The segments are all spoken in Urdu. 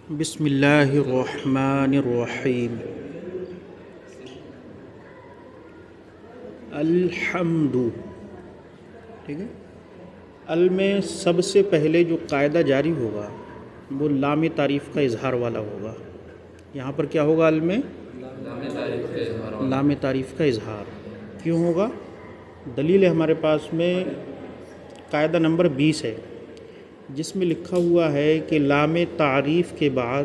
بسم اللہ الرحمن الرحیم۔ الحمد، ٹھیک ہے۔ ال میں سب سے پہلے جو قاعدہ جاری ہوگا وہ لام تعریف کا اظہار والا ہوگا۔ یہاں پر کیا ہوگا؟ ال میں لام تعریف کا اظہار کیوں ہوگا؟ دلیل ہے ہمارے پاس میں قاعدہ نمبر 20 ہے، جس میں لکھا ہوا ہے کہ لام تعریف کے بعد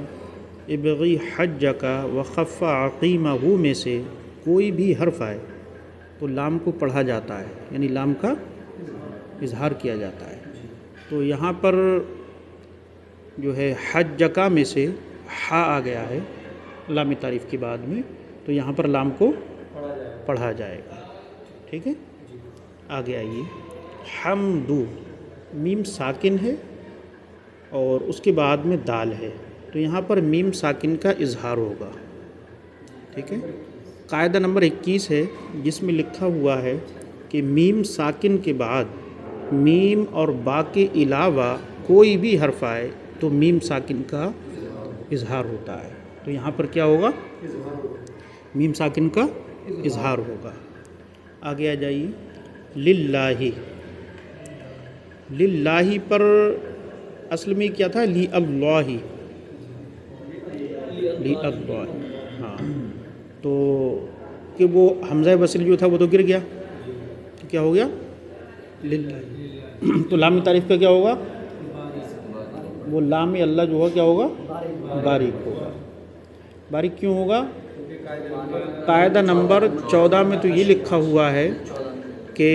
ابغی حجک وخف عقیمہ میں سے کوئی بھی حرف آئے تو لام کو پڑھا جاتا ہے، یعنی لام کا اظہار کیا جاتا ہے۔ تو یہاں پر جو ہے حجکا میں سے ہا آ گیا ہے لام تعریف کے بعد میں، تو یہاں پر لام کو پڑھا جائے گا، ٹھیک ہے۔ آگے آئیے، حمدو، میم ساکن ہے اور اس کے بعد میں دال ہے، تو یہاں پر میم ساکن کا اظہار ہوگا، ٹھیک ہے۔ قاعدہ نمبر 21 ہے، جس میں لکھا ہوا ہے کہ میم ساکن کے بعد میم اور با کے علاوہ کوئی بھی حرف آئے تو میم ساکن کا اظہار ہوتا ہے، تو یہاں پر کیا ہوگا؟ میم ساکن کا اظہار ہوگا۔ آگے آ جائیے، للہ، للہ پر اصل میں کیا تھا؟ لی اللہ، لی اللہ، ہاں، تو کہ وہ حمزہ وصل جو تھا وہ تو گر گیا، تو کیا ہو گیا؟ للہ۔ تو لام تعریف کا کیا ہوگا؟ وہ لام اللہ جو ہوگا کیا ہوگا؟ باریک ہوگا۔ باریک کیوں ہوگا؟ قاعدہ نمبر 14 میں تو یہ لکھا ہوا ہے کہ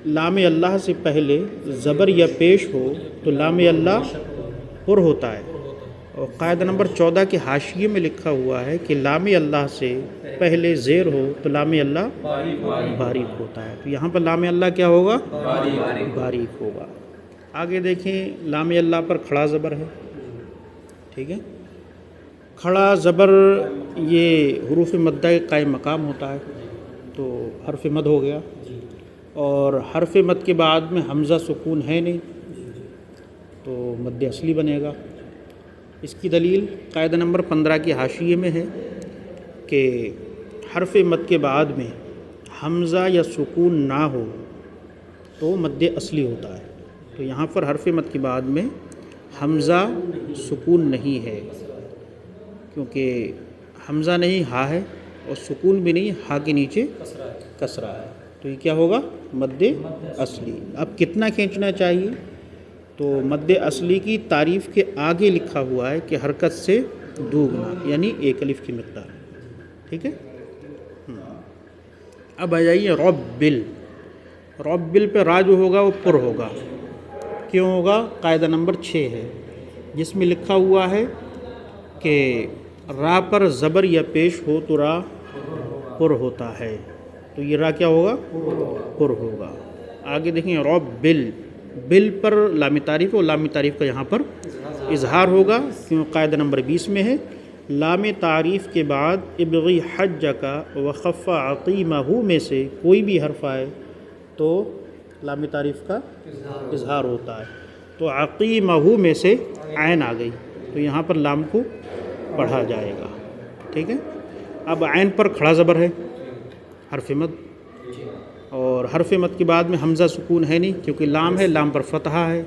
لام اللہ سے پہلے زبر یا پیش ہو تو لام اللہ پر ہوتا ہے، اور قاعدہ نمبر 14 کے حاشیے میں لکھا ہوا ہے کہ لام اللہ سے پہلے زیر ہو تو لام اللہ باریک ہوتا ہے، تو یہاں پر لام اللہ کیا ہوگا؟ باریک ہوگا۔ آگے دیکھیں، لام اللہ پر کھڑا زبر ہے، ٹھیک ہے۔ کھڑا زبر یہ حروف مدہ قائم مقام ہوتا ہے، تو حرف مد ہو گیا، اور حرف مد کے بعد میں حمزہ سکون ہے نہیں تو مد اصلی بنے گا۔ اس کی دلیل قاعدہ نمبر 15 کے حاشیے میں ہے کہ حرف مد کے بعد میں حمزہ یا سکون نہ ہو تو مد اصلی ہوتا ہے، تو یہاں پر حرف مد کے بعد میں حمزہ سکون نہیں ہے، کیونکہ حمزہ نہیں ہا ہے اور سکون بھی نہیں، ہا کے نیچے کسرہ ہے، تو یہ کیا ہوگا؟ مد اصلی۔ اب کتنا کھینچنا چاہیے؟ تو مد اصلی کی تعریف کے آگے لکھا ہوا ہے کہ حرکت سے دوگنا، یعنی ایک الف کی مقدار، ٹھیک ہے۔ اب آ جائیے ربل، ربل پہ را جو ہوگا وہ پر ہوگا، کیوں ہوگا؟ قاعدہ نمبر 6 ہے، جس میں لکھا ہوا ہے کہ را پر زبر یا پیش ہو تو را پر ہوتا ہے، تو یہ را کیا ہوگا؟ پر ہوگا۔ آگے دیکھیں، ربل، بل پر لام تعریف، اور لام تعریف کا یہاں پر اظہار ہوگا، کیوں؟ قاعدہ نمبر 20 میں ہے لام تعریف کے بعد ابغی حجک وخف عقیمہ میں سے کوئی بھی حرف آئے تو لام تعریف کا اظہار ہوتا ہے، تو عقیمہ میں سے عین آ گئی تو یہاں پر لام کو پڑھا جائے گا، ٹھیک ہے۔ اب عین پر کھڑا زبر ہے، حرف مد، اور حرف مد کے بعد میں حمزہ سکون ہے نہیں کیونکہ لام ہے، لام پر فتحہ ہے،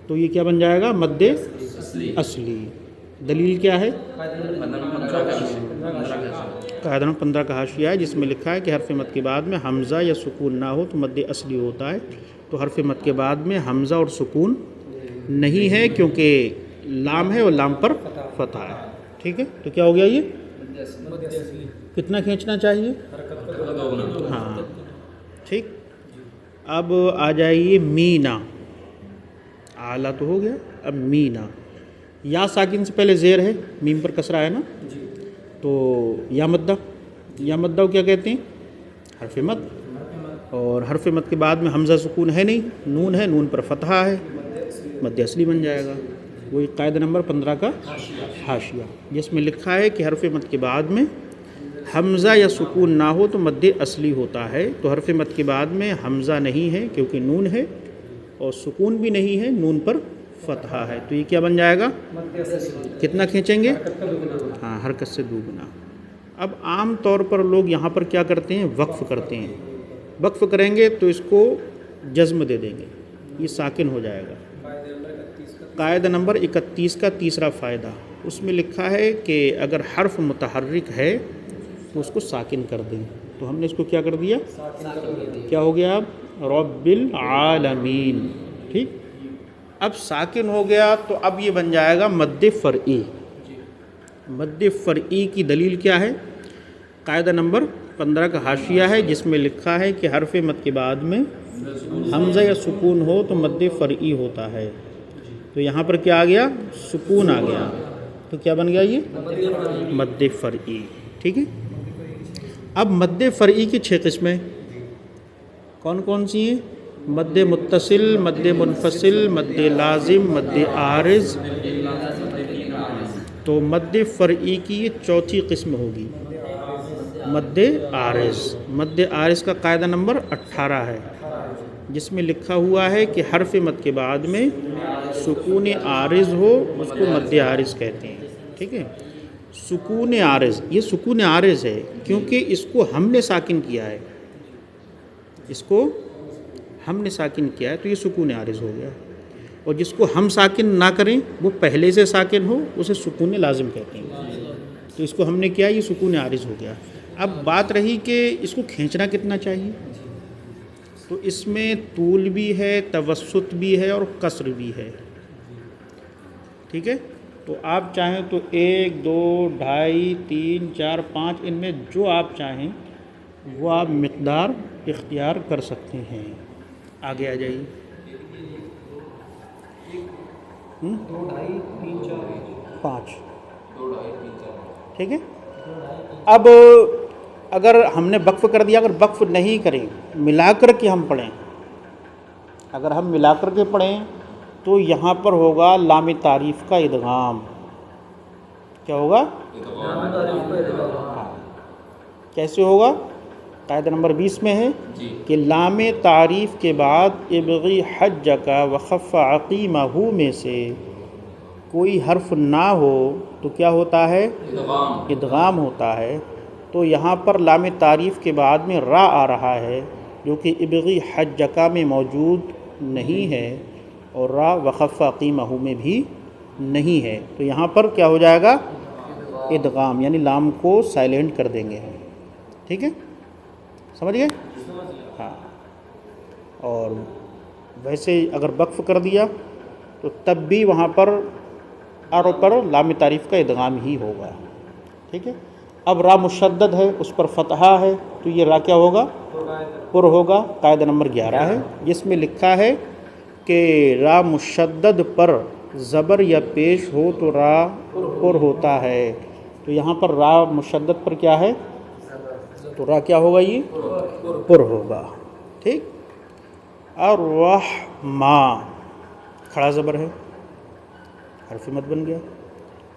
تو یہ کیا بن جائے گا؟ مد اصلی۔ دلیل کیا ہے؟ قاعدہ نمبر 15 کا حاشیہ ہے، جس میں لکھا ہے کہ حرف مد کے بعد میں حمزہ یا سکون نہ ہو تو مد اصلی ہوتا ہے، تو حرف مد کے بعد میں حمزہ اور سکون نہیں ہے کیونکہ لام ہے اور لام پر فتح ہے، ٹھیک ہے۔ تو کیا ہو گیا؟ یہ کتنا کھینچنا چاہیے؟ ہاں، ٹھیک۔ اب آ جائیے مینا، اعلیٰ تو ہو گیا، اب مینا، یا ساکن سے پہلے زیر ہے، میم پر کسرہ ہے نا، تو یا مدہ، یا مدہ کو کیا کہتے ہیں؟ حرف مد، اور حرف مد کے بعد میں حمزہ سکون ہے نہیں، نون ہے، نون پر فتحہ ہے، مد اصلی بن جائے گا۔ وہی قاعدہ نمبر 15 کا حاشیہ، جس میں لکھا ہے کہ حرف مد کے بعد میں حمزہ یا سکون نہ ہو تو مد اصلی ہوتا ہے، تو حرف مد کے بعد میں حمزہ نہیں ہے کیونکہ نون ہے، اور سکون بھی نہیں ہے، نون پر فتحہ ہے، تو یہ کیا بن جائے گا؟ کتنا کھینچیں گے؟ ہاں، حرکت سے دوگنا۔ اب عام طور پر لوگ یہاں پر کیا کرتے ہیں؟ وقف کرتے ہیں۔ وقف کریں گے تو اس کو جزم دے دیں گے، یہ ساکن ہو جائے گا۔ قاعدہ نمبر 31 کا تیسرا فائدہ، اس میں لکھا ہے کہ اگر حرف متحرک ہے تو اس کو ساکن کر دیں، تو ہم نے اس کو کیا کر دیا؟ کیا ہو گیا؟ اب رب العالمین۔ ٹھیک، اب ساکن ہو گیا تو اب یہ بن جائے گا مد فرعی۔ مد فرعی کی دلیل کیا ہے؟ قاعدہ نمبر 15 کا حاشیہ ہے، جس میں لکھا ہے کہ حرف مد کے بعد میں حمزہ یا سکون ہو تو مد فرعی ہوتا ہے۔ تو یہاں پر کیا آ گیا؟ سکون آ گیا، تو کیا بن گیا؟ یہ مد فرعی۔ ٹھیک ہے، اب مد فرعی کی 6 قسمیں کون کون سی ہیں؟ مد متصل، مد منفصل، مد لازم، مد عارض۔ تو مد فرعی کی یہ چوتھی قسم ہوگی، مد عارض۔ مد عارض کا قاعدہ نمبر 18 ہے، جس میں لکھا ہوا ہے کہ حرف مد کے بعد میں سکون عارض ہو اس کو مد عارض کہتے ہیں۔ ٹھیک ہے، سکون عارض، یہ سکون عارض ہے کیونکہ اس کو ہم نے ساکن کیا ہے، اس کو ہم نے ساکن کیا ہے تو یہ سکون عارض ہو گیا، اور جس کو ہم ساکن نہ کریں وہ پہلے سے ساکن ہو اسے سکون لازم کہتے ہیں، تو اس کو ہم نے کیا، یہ سکون عارض ہو گیا۔ اب بات رہی کہ اس کو کھینچنا کتنا چاہیے، تو اس میں طول بھی ہے، توسط بھی ہے اور قصر بھی ہے۔ ٹھیک ہے، تو آپ چاہیں تو 1، 2، 2.5، 3، 4، 5 ان میں جو آپ چاہیں وہ آپ مقدار اختیار کر سکتے ہیں۔ آگے آ جائیے۔ 2، 2.5، 3، 4، 5۔ ٹھیک ہے، اب اگر ہم نے وقف کر دیا، اگر وقف نہیں کریں، ملا کر کے ہم پڑھیں، اگر ہم ملا کر کے پڑھیں تو یہاں پر ہوگا لام تعریف کا ادغام۔ کیا ہوگا؟ کیسے ہوگا؟ قاعدہ نمبر 20 میں ہے کہ لام تعریف کے بعد ابغی حجک وخف عقیمہ میں سے کوئی حرف نہ ہو تو کیا ہوتا ہے؟ ادغام ہوتا ہے۔ تو یہاں پر لام تعریف کے بعد میں را آ رہا ہے جو کہ ابغی حجکا میں موجود نہیں ہے، اور را وخف عقیمہ میں بھی نہیں ہے، تو یہاں پر کیا ہو جائے گا؟ ادغام، یعنی لام کو سائلنٹ کر دیں گے ہم۔ ٹھیک ہے، سمجھ گئے؟ ہاں، اور ویسے اگر وقف کر دیا تو تب بھی وہاں پر پر لام تعریف کا ادغام ہی ہوگا۔ ٹھیک ہے، اب را مشدد ہے، اس پر فتحہ ہے، تو یہ را کیا ہوگا؟ پر ہوگا۔ قاعدہ نمبر 11 ہے، جس میں لکھا ہے کہ را مشدد پر زبر یا پیش ہو تو را پر ہوتا ہے، تو یہاں پر را مشدد پر کیا ہے؟ تو را کیا ہوگا؟ یہ پر ہوگا۔ ٹھیک، اور رحمہ کھڑا زبر ہے، حرف مد بن گیا۔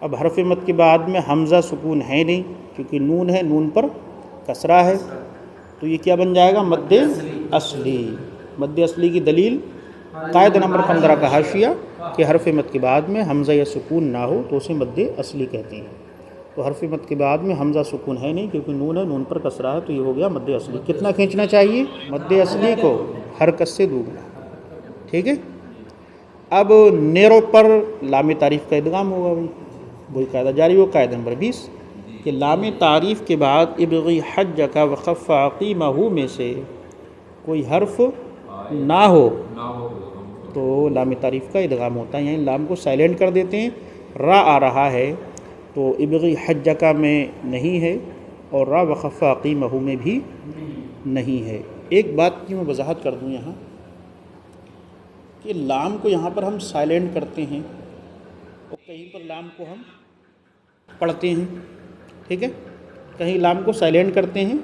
اب حرف مد کے بعد میں حمزہ سکون ہے نہیں کیونکہ نون ہے، نون پر کسرہ ہے، تو یہ کیا بن جائے گا؟ مد اصلی۔ مد اصلی کی دلیل قاعدہ نمبر 15 کا حاشیہ کہ حرف مد کے بعد میں حمزہ یا سکون نہ ہو تو اسے مد اصلی کہتے ہیں۔ تو حرف مد کے بعد میں حمزہ سکون ہے نہیں کیونکہ نون ہے، نون پر کسرہ ہے، تو یہ ہو گیا مد اصلی۔ کتنا کھینچنا چاہیے؟ مد اصلی کو حرکت سے دوگنا۔ ٹھیک ہے، اب نیرو پر لام تعریف کا ادغام ہوگا، وہی قاعدہ جاری ہو۔ قاعدہ نمبر 20 کہ لام تعریف کے بعد ابغی حجک وخف عقیمہ میں سے کوئی حرف نہ ہو تو لام تعریف کا ادغام ہوتا ہے، یعنی لام کو سائلنٹ کر دیتے ہیں۔ را آ رہا ہے تو ابغی حجکا میں نہیں ہے، اور را وخف عقیمہ میں بھی نہیں ہے۔ ایک بات کی میں وضاحت کر دوں یہاں کہ لام کو یہاں پر ہم سائلنٹ کرتے ہیں اور کہیں پر لام کو ہم پڑھتے ہیں۔ ٹھیک ہے، کہیں لام کو سائلنٹ کرتے ہیں۔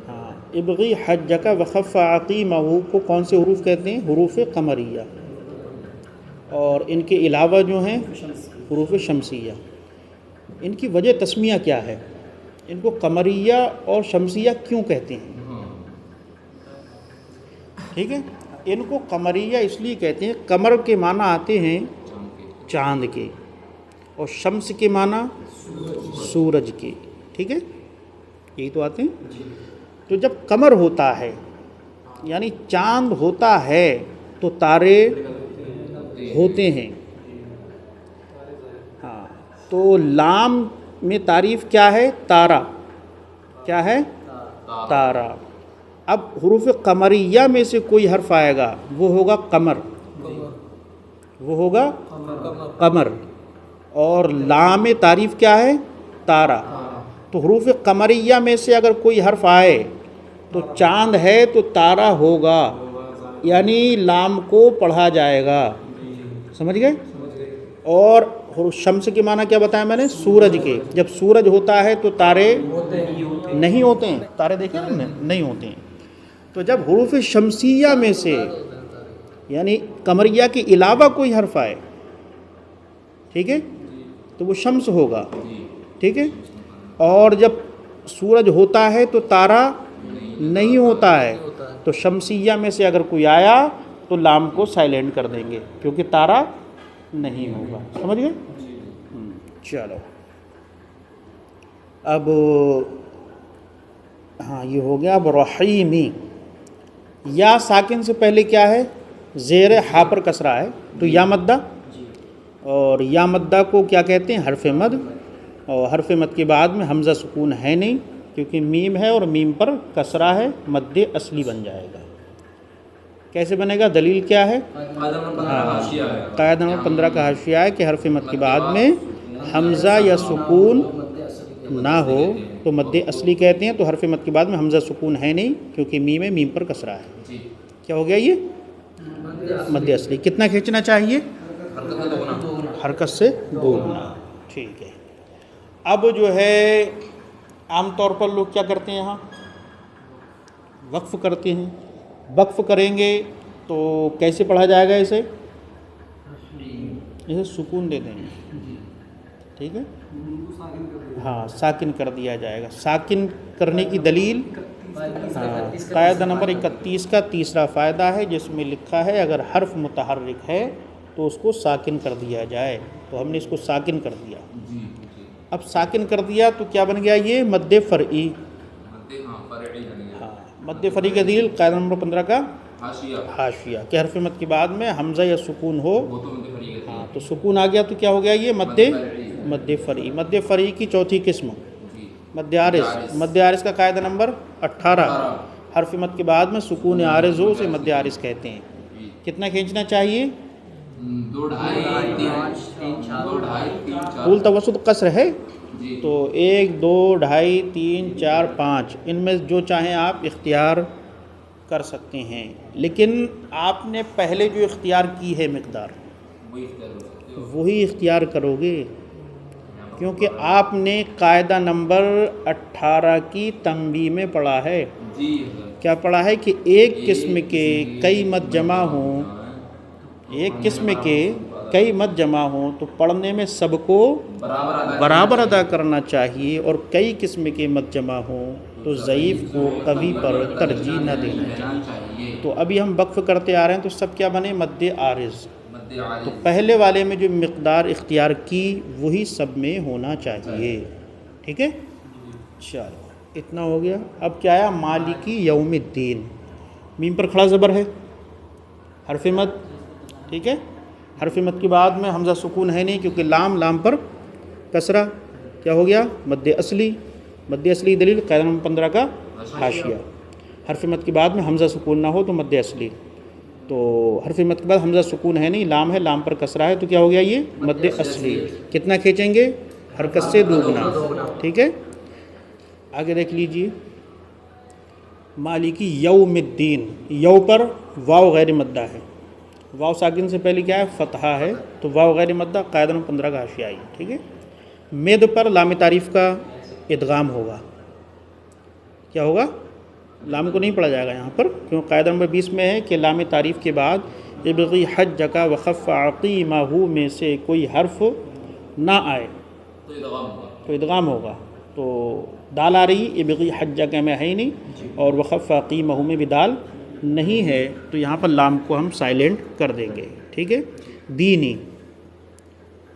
ہاں، ابغی حجک وخف عقیمہ کو کون سے حروف کہتے ہیں؟ حروف قمریہ، اور ان کے علاوہ جو ہیں حروف شمسیہ۔ ان کی وجہ تسمیہ کیا ہے؟ ان کو قمریہ اور شمسیہ کیوں کہتے ہیں؟ ٹھیک ہے، ان کو قمریہ اس لیے کہتے ہیں، قمر کے معنی آتے ہیں چاند کے، اور شمس کے معنی سورج کے، ٹھیک ہے، یہی تو آتے ہیں۔ تو جب قمر ہوتا ہے یعنی چاند ہوتا ہے تو تارے ہوتے ہیں۔ ہاں، تو لام میں تعریف کیا ہے؟ تارا، کیا ہے؟ تارا۔ اب حروف قمریہ میں سے کوئی حرف آئے گا وہ ہوگا قمر، وہ ہوگا قمر، اور لام تعریف کیا ہے؟ تارا۔ تو حروف قمریہ میں سے اگر کوئی حرف آئے تو چاند ہے تو تارا ہوگا، یعنی لام کو پڑھا جائے گا، سمجھ گئے؟ اور شمس کے معنی کیا بتایا میں نے؟ سورج کے۔ جب سورج ہوتا ہے تو تارے نہیں ہوتے ہیں، تارے دیکھیں نا ہم نے، نہیں ہوتے ہیں۔ تو جب حروف شمسیہ میں سے یعنی قمریہ کے علاوہ کوئی حرف آئے، ٹھیک ہے، تو وہ شمس ہوگا، ٹھیک ہے۔ اور جب سورج ہوتا ہے تو تارا نہیں ہوتا ہے، تو شمسیہ میں سے اگر کوئی آیا تو لام کو سائلنٹ کر دیں گے کیونکہ تارا نہیں ہوگا، سمجھ گئے؟ چلو اب ہاں یہ ہو گیا۔ اب رحیمی، یا ساکن سے پہلے کیا ہے؟ زیر ہا پر کسرہ ہے تو یا مدہ، اور یا مدہ کو کیا کہتے ہیں؟ حرف مد، اور حرف مد کے بعد میں حمزہ سکون ہے نہیں کیونکہ میم ہے اور میم پر کسرہ ہے، مد اصلی بن جائے گا۔ کیسے بنے گا؟ دلیل کیا ہے؟ قاعدہ نمبر 15 کا حاشیہ ہے کہ حرف مد کے بعد میں حمزہ یا سکون نہ ہو تو مد اصلی کہتے ہیں، تو حرف مد کے بعد میں حمزہ سکون ہے نہیں کیونکہ میم ہے، میم پر کسرہ ہے۔ کیا ہو گیا یہ؟ مد اصلی۔ کتنا کھینچنا چاہیے؟ حرکت سے دوگنا، ٹھیک ہے۔ اب جو ہے عام طور پر لوگ کیا کرتے ہیں، یہاں وقف کرتے ہیں۔ وقف کریں گے تو کیسے پڑھا جائے گا؟ اسے سکون دے دیں گے، ٹھیک ہے، ہاں ساکن کر دیا جائے گا۔ ساکن کرنے کی دلیل قاعدہ نمبر 31 کا تیسرا فائدہ ہے جس میں لکھا ہے اگر حرف متحرک ہے تو اس کو ساکن کر دیا جائے، تو ہم نے اس کو ساکن کر دیا۔ اب ساکن کر دیا تو کیا بن گیا؟ یہ مد فرعی، ہاں مد فرعی کا دلیل قاعدہ نمبر 15 کا حاشیہ کہ حرف مد کے بعد میں حمزہ یا سکون ہو، ہاں تو سکون آ گیا تو کیا ہو گیا؟ یہ مد فرعی۔ مد فرعی کی چوتھی قسم مد عارض۔ مد عارض کا قاعدہ نمبر 18، حرف مد کے بعد میں سکون عارض ہو اسے مد عارض کہتے ہیں۔ کتنا کھینچنا چاہیے؟ 2 2.5 3 4 طول توسط قصر ہے تو 1 2 2.5 3 4 5 ان میں جو چاہیں آپ اختیار کر سکتے ہیں، لیکن آپ نے پہلے جو اختیار کی ہے مقدار وہی اختیار کرو گے، کیونکہ آپ نے قاعدہ نمبر 18 کی تنبیہ میں پڑھا ہے۔ کیا پڑھا ہے؟ کہ ایک قسم کے کئی مد جمع ہوں، ایک قسم کے کئی مد جمع ہوں تو پڑھنے میں سب کو برابر ادا کرنا چاہیے، اور کئی قسم کے مد جمع ہوں تو ضعیف کو قوی پر ترجیح نہ دینا چاہیے۔ تو ابھی ہم وقف کرتے آ رہے ہیں تو سب کیا بنے؟ مد عارض۔ تو پہلے والے میں جو مقدار اختیار کی وہی سب میں ہونا چاہیے، ٹھیک ہے۔ چلو اتنا ہو گیا۔ اب کیا ہے؟ مالکی یوم الدین، میم پر کھڑا زبر ہے، حرف مد، ٹھیک ہے۔ حرف مد کے بعد میں حمزہ سکون ہے نہیں کیونکہ لام پر کسرہ، کیا ہو گیا؟ مد اصلی۔ مد اصلی دلیل قاعدہ نمبر 15 کا حاشیہ، حرف مد کے بعد میں حمزہ سکون نہ ہو تو مد اصلی، تو حرف مد کے بعد حمزہ سکون ہے نہیں، لام ہے، لام پر کسرہ ہے تو کیا ہو گیا؟ یہ مد اصلی۔ کتنا کھینچیں گے؟ حرکت سے دوگنا، ٹھیک ہے۔ آگے دیکھ لیجئے، مالکی یوم الدین، یو پر واو غیر مدہ ہے، واو ساکن سے پہلے کیا ہے؟ فتحہ ہے، تو واو غیر مدہ قاعدہ نمبر 15 کا حاشیہ آئی، ٹھیک ہے۔ مد پر لام تعریف کا ادغام ہوگا، کیا ہوگا؟ لام کو نہیں پڑھا جائے گا یہاں پر، کیوں؟ قاعدہ نمبر 20 میں ہے کہ لام تعریف کے بعد ابغی حجک وخف عقیمہ میں سے کوئی حرف نہ آئے تو ادغام ہوگا۔ تو دال آ رہی ابغی حجک میں ہے ہی نہیں، اور وخف عقیمہ میں بھی دال نہیں ہے تو یہاں پر لام کو ہم سائلنٹ کر دیں گے. ٹھیک ہے. دینی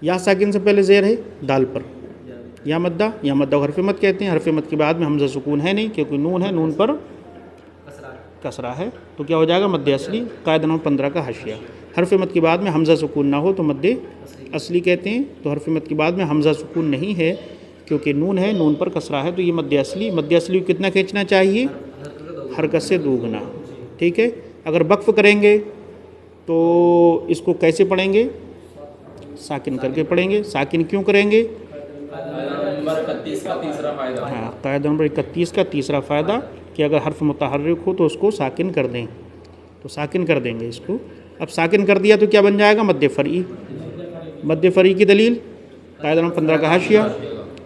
یا ساکن سے پہلے زیر ہے دال پر, یا مدہ کو حرف مد کہتے ہیں. حرف مد کے بعد میں حمزہ سکون ہے نہیں کیونکہ نون ہے, نون پر کسرہ ہے تو کیا ہو جائے گا مد اصلی. قاعدہ نمبر 15 کا حاشیہ. حرف مد کے بعد میں حمزہ سکون نہ ہو تو مد اصلی کہتے ہیں. تو حرف مد کے بعد میں حمزہ سکون نہیں ہے کیونکہ نون ہے, نون پر کسرہ ہے تو یہ مد اصلی. مد اصلی کو کتنا کھینچنا چاہیے؟ حرکت سے دوگنا. ٹھیک ہے. اگر وقف کریں گے تو اس کو کیسے پڑھیں گے؟ ساکن کر کے پڑھیں گے. ساکن کیوں کریں گے؟ ہاں, قاعدہ نمبر 31 کا تیسرا فائدہ کہ اگر حرف متحرک ہو تو اس کو ساکن کر دیں, تو ساکن کر دیں گے اس کو. اب ساکن کر دیا تو کیا بن جائے گا؟ مد فرعی. مد فرعی کی دلیل قاعدہ نمبر 15 کا حاشیہ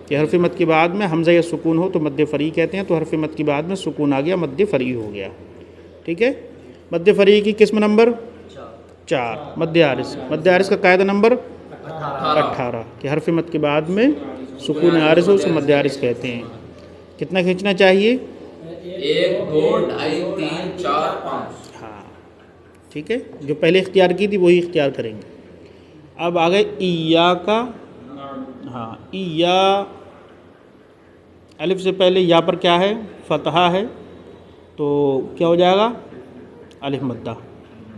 کہ حرف مد کے بعد میں حمزہ یا سکون ہو تو مد فرعی کہتے ہیں. تو حرف مد کے بعد میں سکون آ گیا, مد فرعی ہو گیا. ٹھیک ہے. مد فرعی کی قسم نمبر 4 مد عارض. مد عارض کا قاعدہ نمبر 18 کہ حرف مد کے بعد میں سکون عارض ہو اسے مد عارض کہتے ہیں. کتنا کھینچنا چاہیے؟ 1 2 2.5 3 4 5. ہاں ٹھیک ہے. جو پہلے اختیار کی تھی وہی اختیار کریں گے. اب آگئے ایا کا. ہاں ایا, الف سے پہلے یا پر کیا ہے؟ فتحہ ہے تو کیا ہو جائے گا؟ الف مدہ.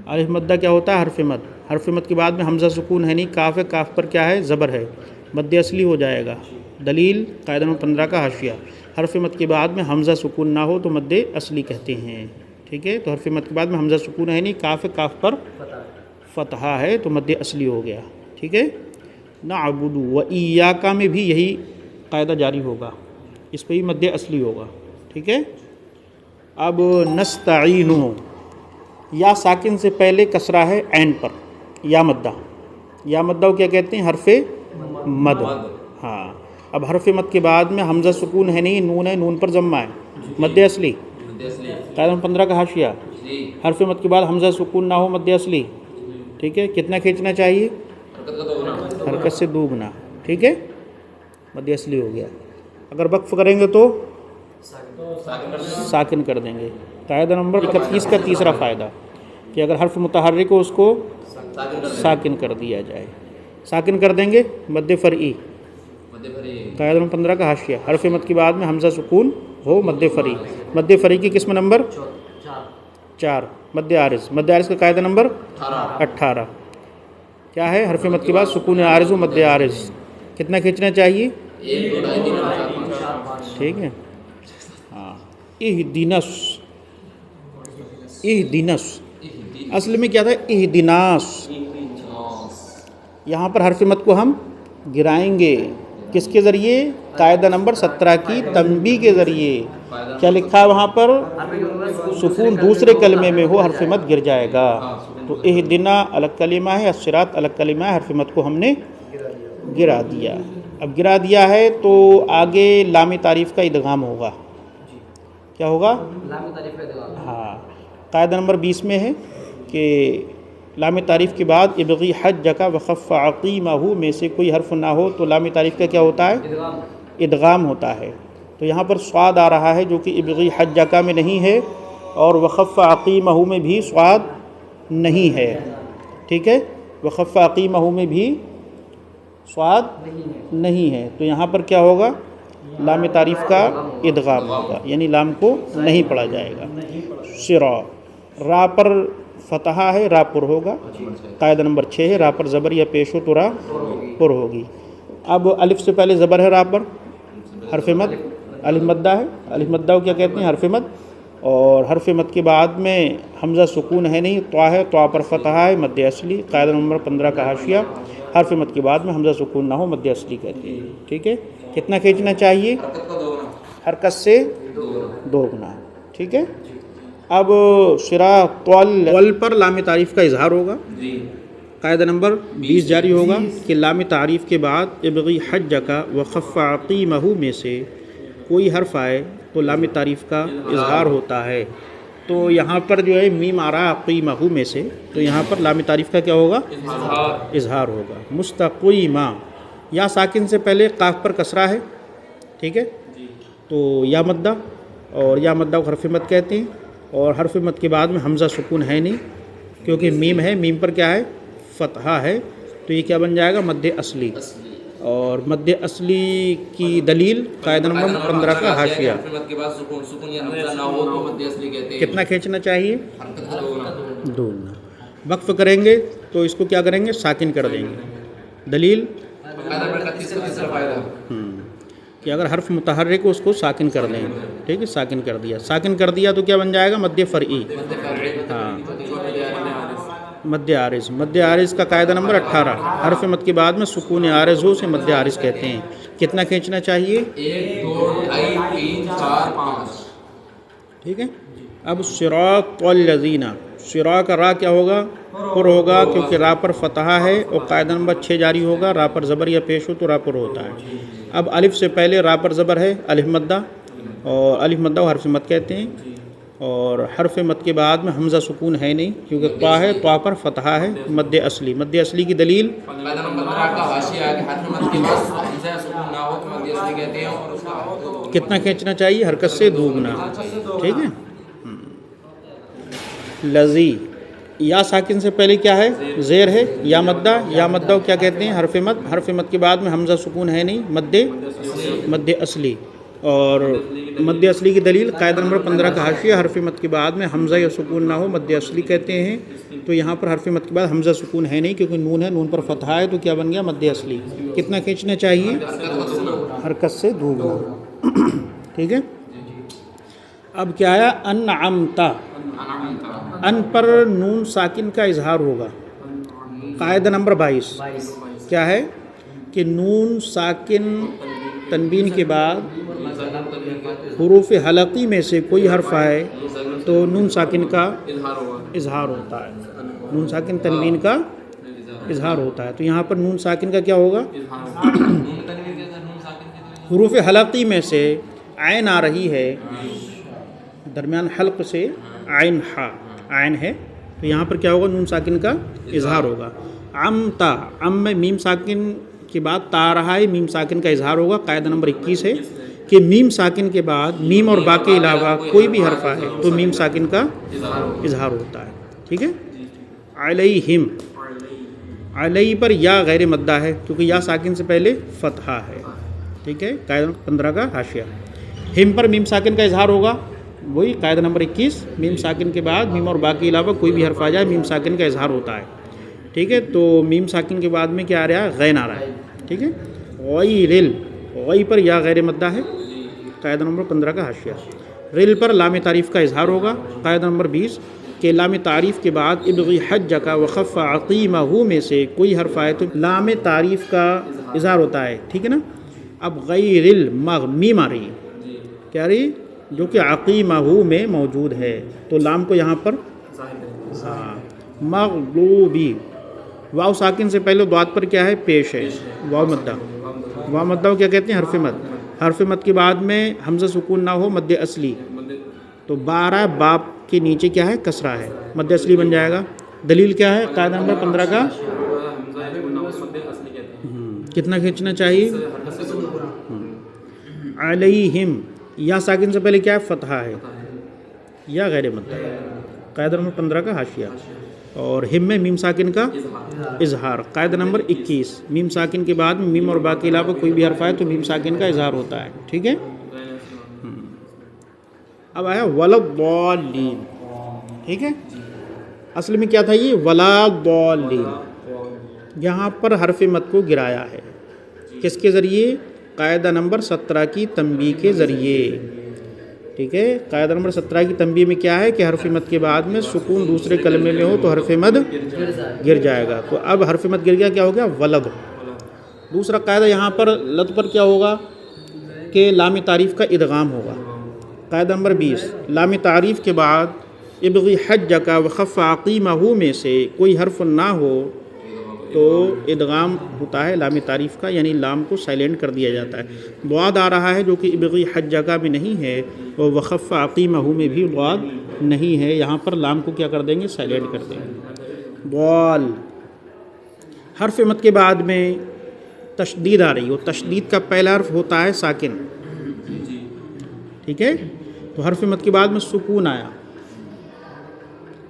الف مدہ کیا ہوتا ہے؟ حرف مد. حرف مد کے بعد میں حمزہ سکون ہے نہیں, کاف ہے, کاف پر کیا ہے؟ زبر ہے, مد اصلی ہو جائے گا. دلیل قاعدہ نمبر 15 کا حاشیہ. حرف مد کے بعد میں حمزہ سکون نہ ہو تو مد اصلی کہتے ہیں. ٹھیک ہے. تو حرف مد کے بعد میں حمزہ سکون ہے نہیں, کاف ہے, کاف پر فتحہ ہے تو مد اصلی ہو گیا. ٹھیک ہے. نعبد و ایاک میں بھی یہی قاعدہ جاری ہوگا, اس پہ ہی مد اصلی ہوگا. ٹھیک ہے. اب نستعین, یا ساکن سے پہلے کسرہ ہے عین پر, یا مدہ. یا مدہ کو کیا کہتے ہیں؟ حرف مد. ہاں. اب حرف مد کے بعد میں حمزہ سکون ہے نہیں, نون ہے, نون پر ضمہ ہے, مد اصلی. قاعدہ 15 کا حاشیہ. حرف مد کے بعد حمزہ سکون نہ ہو, مد اصلی. ٹھیک ہے. کتنا کھینچنا چاہیے؟ حرکت سے دوگنا. ٹھیک ہے. مد اصلی ہو گیا. اگر وقف کریں گے تو ساکن کر دیں گے. قاعدہ نمبر 31 کا تیسرا فائدہ کہ اگر حرف متحرک ہو اس کو ساکن کر دیا جائے. ساکن کر دیں گے مد فرعی. قاعدہ نمبر 15 کا حاشیہ. حرف مد کے بعد میں حمزہ سکون ہو, مد فرعی. مد فرعی کی قسم نمبر 4 مد عارض. مد عارض کا قاعدہ نمبر 18 کیا ہے؟ حرف مد کے بعد سکون عارض ہو, مد عارض. کتنا کھینچنا چاہیے؟ 1 2 2.5 3 4 5. ٹھیک ہے. ہاں. اہدنس. اہدنس اصل میں کیا تھا؟ اہدناس. یہاں پر حرف مد کو ہم گرائیں گے. کس کے ذریعے؟ قاعدہ نمبر 17 کی تنبیہ کے ذریعے. کیا لکھا ہے وہاں پر؟ سکون دوسرے کلمے میں ہو حرف مد گر جائے گا. تو اہدنا الگ کلمہ ہے, الصراط الگ کلمہ ہے. حرف مد کو ہم نے گرا دیا. اب گرا دیا ہے تو آگے لام تعریف کا ادغام ہوگا. کیا ہوگا؟ ہاں. قاعدہ نمبر 20 میں ہے کہ لام تعریف کے بعد ابغی حجک وخف عقیمہ میں سے کوئی حرف نہ ہو تو لام تعریف کا کیا ہوتا ہے؟ ادغام ہوتا ہے. تو یہاں پر صاد آ رہا ہے جو کہ ابغی حجک میں نہیں ہے, اور وخف عقیمہ میں بھی صاد نہیں ہے. ٹھیک ہے. وخف عقیمہ میں بھی صاد نہیں ہے. تو یہاں پر کیا ہوگا؟ لام تعریف کا ادغام ہوگا, یعنی لام کو نہیں پڑھا جائے گا. شرا, را پر فتحہ ہے, را پر ہوگا. قاعدہ نمبر 6 ہے, را پر زبر یا پیش ہو تو را پر ہوگی. اب الف سے پہلے زبر ہے را پر, حرف مد. الف مدہ ہے, الف مدہ کو کیا کہتے ہیں؟ حرف مد. اور حرف مد کے بعد میں حمزہ سکون ہے نہیں, طا ہے, طا پر فتحہ ہے, مد اصلی. قاعدہ نمبر 15 کا حاشیہ. حرف مد کے بعد میں حمزہ سکون نہ ہو, مد اصلی کہتے ہیں. ٹھیک ہے. کتنا کھینچنا چاہیے؟ حرکت سے دوگنا. ٹھیک ہے. اب شرا طول پر لام تعریف کا اظہار ہوگا. قاعدہ نمبر 20 جاری ہوگا کہ لام تعریف کے بعد ابغی حجک وخف عقیمہ میں سے کوئی حرف آئے تو لام تعریف کا اظہار ہوتا ہے. تو یہاں پر جو ہے میم آ رہا عقیمہ میں سے, تو یہاں پر لام تعریف کا کیا ہوگا؟ اظہار ہوگا. مستقیمہ, یا ساکن سے پہلے قاف پر کسرہ ہے. ٹھیک ہے. تو یا مدہ, اور یا مدہ کو حرف مد کہتے ہیں. اور حرف مد کے بعد میں حمزہ سکون ہے نہیں کیونکہ میم ہے، میم پر کیا ہے؟ فتحہ ہے، تو یہ کیا بن جائے گا؟ مد اصلی۔ اور مد اصلی کی دلیل قاعدہ نمبر 15 کا حاشیہ۔ حرف مد کے بعد سکون یا حمزہ نہ ہو تو مد اصلی کہتے ہیں۔ کتنا کھینچنا چاہیے؟ حرکت کا دوگنا۔ دوگنا۔ وقف کریں گے تو اس کو کیا کریں گے؟ ساکن کر دیں گے۔ دلیل قاعدہ نمبر 31 کا تیسرا فائدہ کہ اگر حرف متحرک کو اس کو ساکن کر دیں، ٹھیک ہے، ساکن کر دیا، ساکن کر دیا تو کیا بن جائے گا؟ مد فرعی۔ ہاں، مد عارض۔ مد عارض کا قاعدہ نمبر 18، حرف مد کے بعد میں سکون عارض ہو اسے مد عارض کہتے ہیں۔ کتنا کھینچنا چاہیے؟ 1 2 2.5 3 4 5۔ ٹھیک ہے۔ اب صراط الذین، صراع کا را کیا ہوگا؟ پر ہوگا کیونکہ را پر فتحہ ہے، اور قاعدہ نمبر 6 جاری ہوگا، را پر زبر یا پیش ہو تو را پر ہوتا ہے۔ اب الف سے پہلے را پر زبر ہے، الف مدہ، اور الف مدہ کو حرف مد کہتے ہیں، اور حرف مد کے بعد میں حمزہ سکون ہے نہیں کیونکہ طا ہے، طا پر فتحہ ہے، مد اصلی۔ مد اصلی کی دلیل قاعدہ نمبر 15 کا حاشیہ ہے کہ حرف مد کے بعد حمزہ سکون نہ ہو تو مد اصلی کہتے ہیں، اور اس کا کتنا کھینچنا چاہیے؟ حرکت سے دوگنا، ٹھیک ہے۔ لذی، یا ساکن سے پہلے کیا ہے؟ زیر ہے، یا مدہ، یا مدہ کو کیا کہتے ہیں؟ حرف مد۔ حرف مد کے بعد میں حمزہ سکون ہے نہیں، مد اصلی۔ اور مد اصلی کی دلیل قاعدہ نمبر 15 کا حاشیہ، حرف مد کے بعد میں حمزہ یا سکون نہ ہو مد اصلی کہتے ہیں، تو یہاں پر حرف مد کے بعد حمزہ سکون ہے نہیں کیونکہ نون ہے، نون پر فتحہ ہے، تو کیا بن گیا؟ مد اصلی۔ کتنا کھینچنا چاہیے؟ حرکت سے دوگنا، ٹھیک ہے۔ اب کیا ہے؟ انعمتا، ان پر نون ساکن کا اظہار ہوگا۔ قاعدہ نمبر 22 کیا ہے؟ کہ نون ساکن تنوین کے بعد حروف حلقی میں سے کوئی حرف آئے تو نون ساکن کا اظہار ہوتا ہے، نون ساکن تنوین کا اظہار ہوتا ہے۔ تو یہاں پر نون ساکن کا کیا ہوگا؟ حروف حلقی میں سے عین آ رہی ہے، درمیان حلق سے عین ہا، عین ہے، تو یہاں پر کیا ہوگا؟ نون ساکن کا اظہار ہوگا۔ عمتا، ام میں میم ساکن کے بعد تا آ رہا ہے، میم ساکن کا اظہار ہوگا۔ قاعدہ نمبر 21 ہے کہ میم ساکن کے بعد میم اور با کے علاوہ کوئی بھی حرف آئے تو میم ساکن کا اظہار ہوتا ہے، ٹھیک ہے۔ علیہم، علیہ پر یا غیر مدہ ہے کیونکہ یا ساکن سے پہلے فتحہ ہے، ٹھیک ہے۔ قاعدہ نمبر 15 کا حاشیہ۔ ہم پر میم ساکن کا اظہار ہوگا، وہی قاعدہ نمبر 21، میم ساکن کے بعد میم اور با کے علاوہ کوئی بھی حرف آ جائے میم ساکن کا اظہار ہوتا ہے، ٹھیک ہے۔ تو میم ساکن کے بعد میں کیا آ رہا ہے؟ غین آ رہا ہے، ٹھیک ہے۔ غیرل، غی پر یا غیر مدہ ہے، قاعدہ نمبر 15 کا حاشیہ۔ رل پر لام تعریف کا اظہار ہوگا، قاعدہ نمبر 20 کہ لام تعریف کے بعد ابغی حجک وخف عقیمہ میں سے کوئی حرف آئے تو لام تعریف کا اظہار ہوتا ہے، ٹھیک ہے نا۔ اب غیرل میم آ رہی ہے، کیا رہی؟ جو کہ عقیمہ میں موجود ہے، تو لام کو یہاں پر مغلوبی، واو ساکن سے پہلے دوات پر کیا ہے؟ پیش ہے، واو مدہ۔ واو مدہ کو کیا کہتے ہیں؟ حرف مد۔ حرف مد کے بعد میں حمزہ سکون نہ ہو مد اصلی، تو 12 باپ کے نیچے کیا ہے؟ کسرہ ہے، مد اصلی بن جائے گا۔ دلیل کیا ہے؟ قاعدہ نمبر 15 کا کتنا کھینچنا چاہیے؟ علیہم، یا ساکن سے پہلے کیا ہے؟ فتحہ ہے یا غیر مدہ، قاعدہ نمبر 15 کا حاشیہ۔ اور ہم میں میم ساکن کا اظہار، قاعدہ نمبر 21، میم ساکن کے بعد میم اور با کے علاوہ کوئی بھی حرف آئے تو میم ساکن کا اظہار ہوتا ہے، ٹھیک ہے۔ اب آیا ولضالین، ٹھیک ہے۔ اصل میں کیا تھا یہ؟ ولضالین، یہاں پر حرف مد کو گرایا ہے، کس کے ذریعے؟ قاعدہ نمبر 17 کی تنبیہ کے ذریعے، ٹھیک ہے۔ قاعدہ نمبر 17 کی تنبیہ میں کیا ہے کہ حرف مد کے بعد میں سکون دوسرے کلمے میں ہو تو حرف مد گر جائے گا، تو اب حرف مد گر گیا، کیا ہو گیا؟ ولد۔ دوسرا قاعدہ یہاں پر لد پر کیا ہوگا کہ لام تعریف کا ادغام ہوگا۔ قاعدہ نمبر 20، لام تعریف کے بعد ابغی حجک وخف عقیمہ میں سے کوئی حرف نہ ہو تو ادغام ہوتا ہے لام تعریف کا، یعنی لام کو سائلنٹ کر دیا جاتا ہے۔ بعد آ رہا ہے جو کہ ابغی حجک میں نہیں ہے، اور وخف عقیمہ میں بھی بعد نہیں ہے، یہاں پر لام کو کیا کر دیں گے؟ سائلنٹ کر دیں گے۔ بال، حرف مد کے بعد میں تشدید آ رہی ہے، تشدید کا پہلا حرف ہوتا ہے ساکن، ٹھیک ہے۔ تو حرف مد کے بعد میں سکون آیا،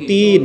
3,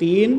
3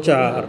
4,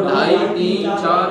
2.5, 3, 4,